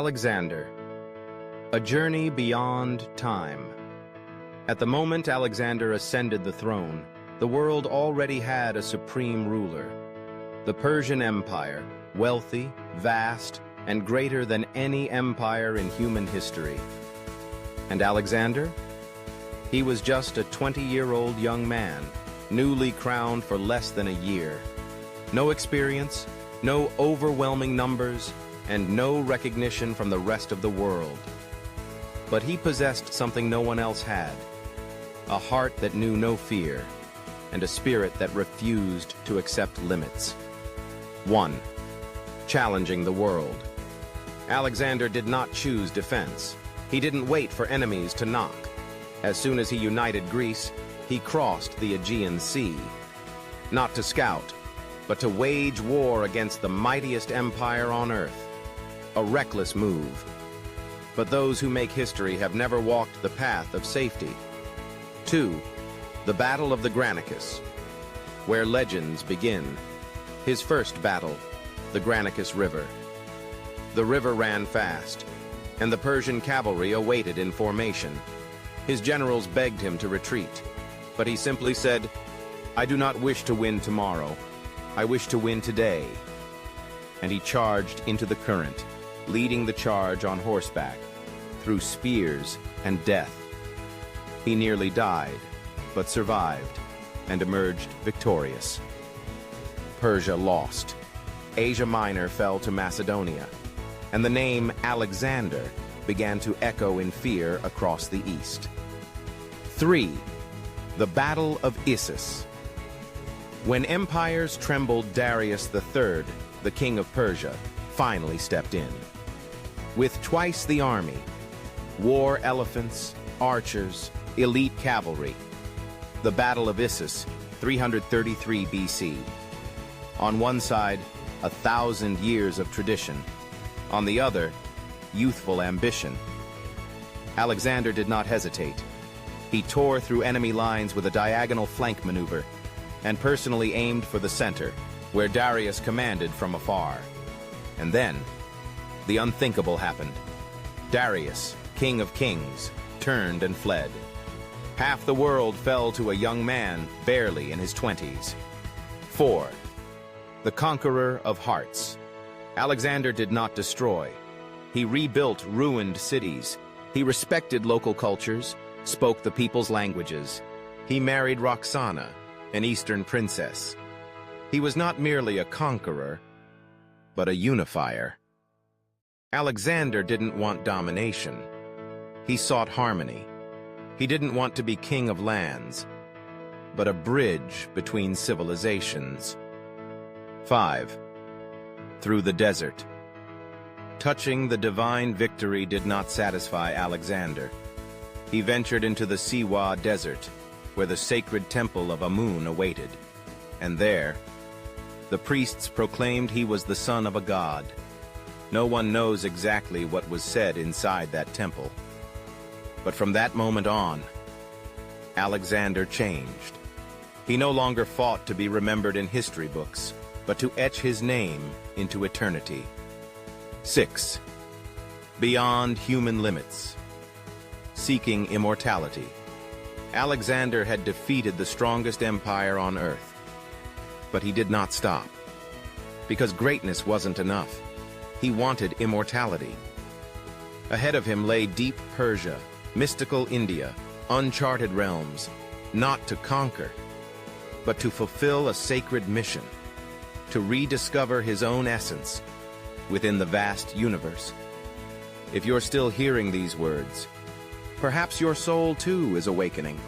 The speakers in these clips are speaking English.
Alexander, a journey beyond time. At the moment Alexander ascended the throne, the world already had a supreme ruler. The Persian Empire, wealthy, vast, and greater than any empire in human history. And Alexander? He was just a 20-year-old young man, newly crowned for less than a year. No experience, no overwhelming numbers, and no recognition from the rest of the world. But he possessed something no one else had, a heart that knew no fear, and a spirit that refused to accept limits. 1. Challenging the world. Alexander did not choose defense. He didn't wait for enemies to knock. As soon as he united Greece, he crossed the Aegean Sea. Not to scout, but to wage war against the mightiest empire on earth. A reckless move. But those who make history have never walked the path of safety. 2. The Battle of the Granicus, where legends begin. His first battle, the Granicus River. The river ran fast, and the Persian cavalry awaited in formation. His generals begged him to retreat, but he simply said, "I do not wish to win tomorrow. I wish to win today." And he charged into the current, leading the charge on horseback, through spears and death. He nearly died, but survived, and emerged victorious. Persia lost. Asia Minor fell to Macedonia, and the name Alexander began to echo in fear across the east. 3. The Battle of Issus. When empires trembled, Darius III, the king of Persia, finally stepped in. With twice the army, war elephants, archers, elite cavalry, the Battle of Issus, 333 BC. On one side, 1,000 years of tradition. On the other, youthful ambition. Alexander did not hesitate. He tore through enemy lines with a diagonal flank maneuver and personally aimed for the center, where Darius commanded from afar. And then, the unthinkable happened. Darius, king of kings, turned and fled. Half the world fell to a young man barely in his 20s. 4. The conqueror of hearts. Alexander did not destroy. He rebuilt ruined cities. He respected local cultures, spoke the people's languages. He married Roxana, an Eastern princess. He was not merely a conqueror, but a unifier. Alexander didn't want domination. He sought harmony. He didn't want to be king of lands, but a bridge between civilizations. 5. Through the desert. Touching the divine victory did not satisfy Alexander. He ventured into the Siwah desert, where the sacred temple of Amun awaited. And there, the priests proclaimed he was the son of a god. No one knows exactly what was said inside that temple. But from that moment on, Alexander changed. He no longer fought to be remembered in history books, but to etch his name into eternity. 6. Beyond human limits. Seeking immortality. Alexander had defeated the strongest empire on earth. But he did not stop. Because greatness wasn't enough. He wanted immortality. Ahead of him lay deep Persia, mystical India, uncharted realms, not to conquer, but to fulfill a sacred mission, to rediscover his own essence within the vast universe. If you're still hearing these words, perhaps your soul too is awakening.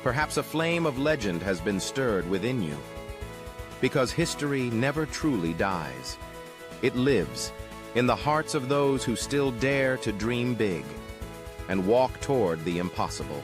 Perhaps a flame of legend has been stirred within you. Because history never truly dies. It lives in the hearts of those who still dare to dream big and walk toward the impossible.